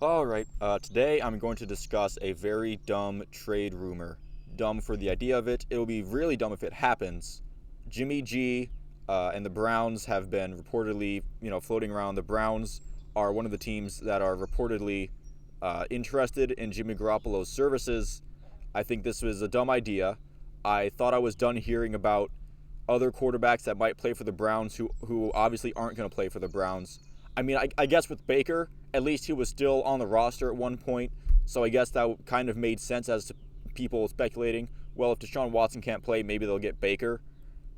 Alright, today I'm going to discuss a very dumb trade rumor. Dumb for the idea of it. It'll be really dumb if it happens. Jimmy G and the Browns have been reportedly, floating around. The Browns are one of the teams that are reportedly interested in Jimmy Garoppolo's services. I think this was a dumb idea. I thought I was done hearing about other quarterbacks that might play for the Browns who obviously aren't going to play for the Browns. I mean, I guess with Baker, at least he was still on the roster at one point, so I guess that kind of made sense as to people speculating, well, if Deshaun Watson can't play, maybe they'll get Baker.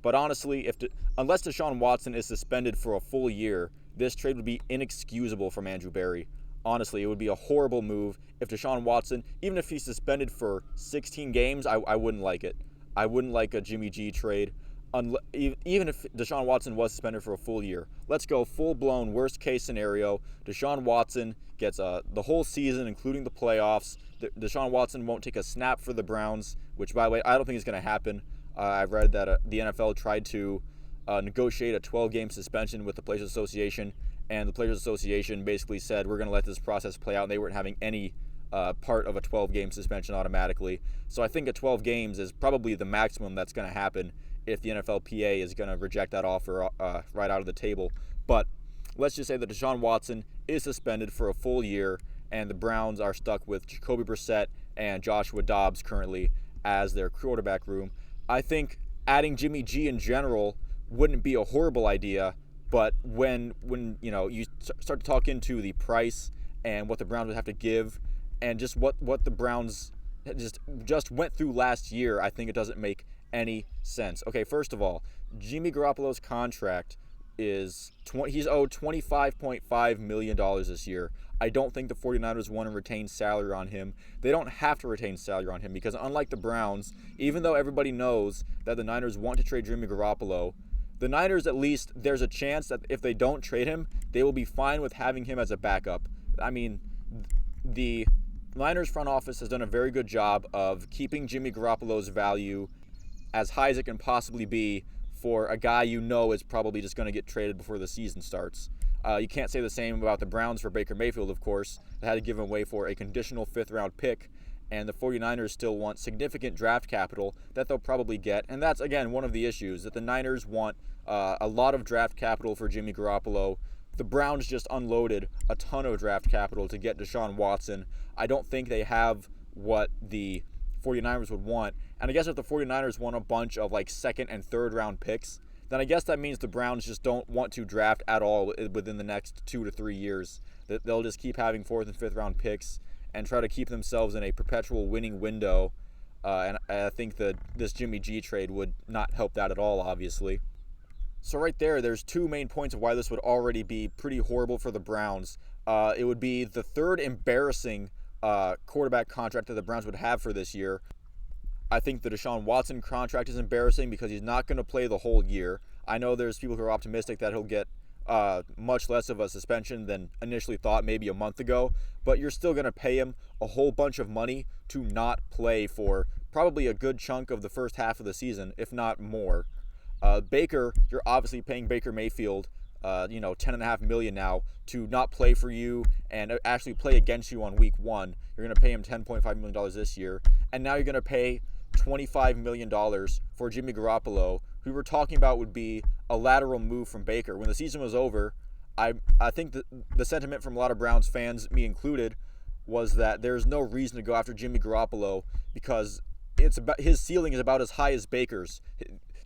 But honestly, unless Deshaun Watson is suspended for a full year, this trade would be inexcusable from Andrew Berry. Honestly, it would be a horrible move if Deshaun Watson, even if he's suspended for 16 games, I wouldn't like it. I wouldn't like a Jimmy G trade, even if Deshaun Watson was suspended for a full year. Let's go full-blown worst-case scenario. Deshaun Watson gets the whole season, including the playoffs. Deshaun Watson won't take a snap for the Browns, which, by the way, I don't think is going to happen. I've read that the NFL tried to negotiate a 12-game suspension with the Players Association, and the Players Association basically said, we're going to let this process play out, and they weren't having any part of a 12-game suspension automatically. So I think 12 games is probably the maximum that's going to happen if the NFLPA is going to reject that offer right out of the table. But let's just say that Deshaun Watson is suspended for a full year, and the Browns are stuck with Jacoby Brissett and Joshua Dobbs currently as their quarterback room. I think adding Jimmy G in general wouldn't be a horrible idea, but when you start to talk into the price and what the Browns would have to give, and just what the Browns just went through last year, I think it doesn't make any sense. Okay, first of all, Jimmy Garoppolo's contract is he's owed $25.5 million this year. I don't think the 49ers want to retain salary on him. They don't have to retain salary on him because unlike the Browns, even though everybody knows that the Niners want to trade Jimmy Garoppolo, the Niners, at least, there's a chance that if they don't trade him, they will be fine with having him as a backup. I mean, the Niners front office has done a very good job of keeping Jimmy Garoppolo's value as high as it can possibly be for a guy is probably just going to get traded before the season starts. You can't say the same about the Browns for Baker Mayfield, of course. They had to give him away for a conditional fifth-round pick, and the 49ers still want significant draft capital that they'll probably get. And that's, again, one of the issues, that the Niners want a lot of draft capital for Jimmy Garoppolo. The Browns just unloaded a ton of draft capital to get Deshaun Watson. I don't think they have what the 49ers would want. And I guess if the 49ers want a bunch of second and third round picks, then I guess that means the Browns just don't want to draft at all within the next 2 to 3 years. That they'll just keep having fourth and fifth round picks and try to keep themselves in a perpetual winning window. And I think that this Jimmy G trade would not help that at all, obviously. So right there's two main points of why this would already be pretty horrible for the Browns. It would be the third embarrassing quarterback contract that the Browns would have for this year. I think the Deshaun Watson contract is embarrassing because he's not going to play the whole year. I know there's people who are optimistic that he'll get much less of a suspension than initially thought maybe a month ago, but you're still going to pay him a whole bunch of money to not play for probably a good chunk of the first half of the season, if not more. Baker, you're obviously paying Baker Mayfield, $10.5 million now to not play for you and actually play against you on week one. You're going to pay him $10.5 million this year, and now you're going to pay $25 million for Jimmy Garoppolo, who we're talking about would be a lateral move from Baker. When the season was over, I think the sentiment from a lot of Browns fans, me included, was that there's no reason to go after Jimmy Garoppolo because his ceiling is about as high as Baker's.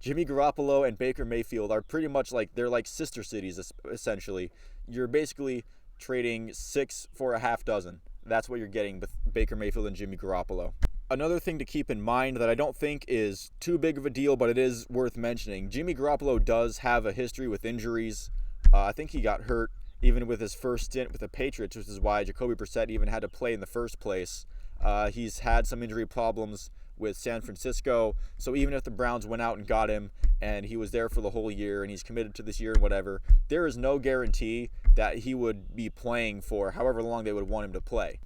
Jimmy Garoppolo and Baker Mayfield are pretty much they're like sister cities, essentially. You're basically trading 6 for a half dozen. That's what you're getting with Baker Mayfield and Jimmy Garoppolo. Another thing to keep in mind that I don't think is too big of a deal, but it is worth mentioning, Jimmy Garoppolo does have a history with injuries. I think he got hurt even with his first stint with the Patriots, which is why Jacoby Brissett even had to play in the first place. He's had some injury problems with San Francisco, so even if the Browns went out and got him and he was there for the whole year and he's committed to this year and whatever, there is no guarantee that he would be playing for however long they would want him to play.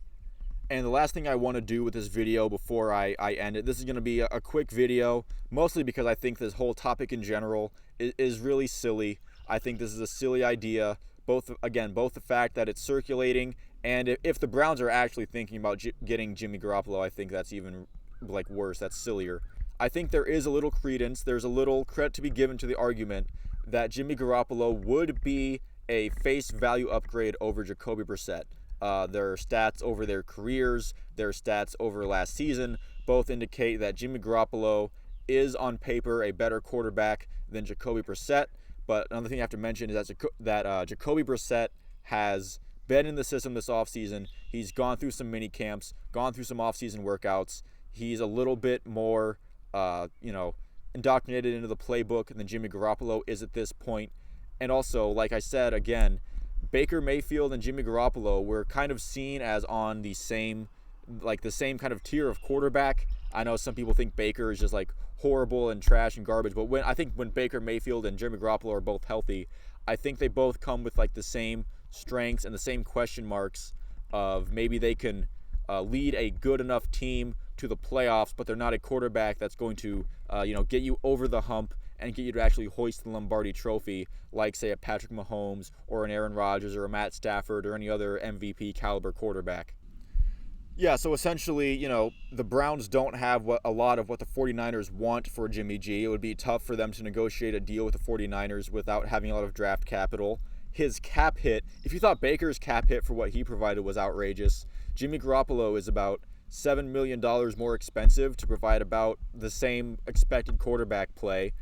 And the last thing I want to do with this video before I end it, this is going to be a quick video, mostly because I think this whole topic in general is really silly. I think this is a silly idea, Both the fact that it's circulating, and if the Browns are actually thinking about getting Jimmy Garoppolo, I think that's even like worse. That's sillier. I think there is a little credence. There's a little credit to be given to the argument that Jimmy Garoppolo would be a face value upgrade over Jacoby Brissett. Their stats over their careers, their stats over last season, both indicate that Jimmy Garoppolo is on paper a better quarterback than Jacoby Brissett. But another thing I have to mention is that Jacoby Brissett has been in the system this offseason. He's gone through some mini camps, gone through some offseason workouts. He's a little bit more, indoctrinated into the playbook than Jimmy Garoppolo is at this point. And also, like I said, again, Baker Mayfield and Jimmy Garoppolo were kind of seen as on the same kind of tier of quarterback. I know some people think Baker is just like horrible and trash and garbage, but when Baker Mayfield and Jimmy Garoppolo are both healthy, I think they both come with like the same strengths and the same question marks of maybe they can lead a good enough team to the playoffs, but they're not a quarterback that's going to get you over the hump and get you to actually hoist the Lombardi trophy like, say, a Patrick Mahomes or an Aaron Rodgers or a Matt Stafford or any other MVP caliber quarterback. Yeah, so essentially, the Browns don't have a lot of what the 49ers want for Jimmy G. It would be tough for them to negotiate a deal with the 49ers without having a lot of draft capital. His cap hit, if you thought Baker's cap hit for what he provided was outrageous, Jimmy Garoppolo is about $7 million more expensive to provide about the same expected quarterback play.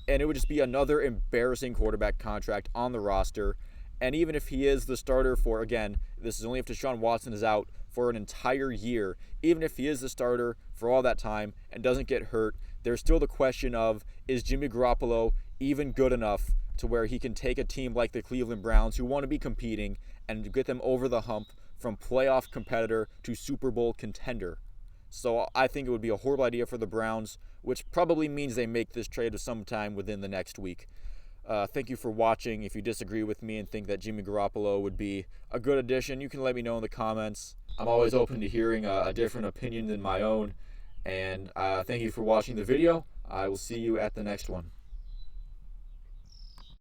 And it would just be another embarrassing quarterback contract on the roster. And even if he is the starter for, again, this is only if Deshaun Watson is out for an entire year, even if he is the starter for all that time and doesn't get hurt, there's still the question of, is Jimmy Garoppolo even good enough to where he can take a team like the Cleveland Browns, who want to be competing, and get them over the hump from playoff competitor to Super Bowl contender? So I think it would be a horrible idea for the Browns, which probably means they make this trade sometime within the next week. Thank you for watching. If you disagree with me and think that Jimmy Garoppolo would be a good addition, you can let me know in the comments. I'm always open to hearing a different opinion than my own. And thank you for watching the video. I will see you at the next one.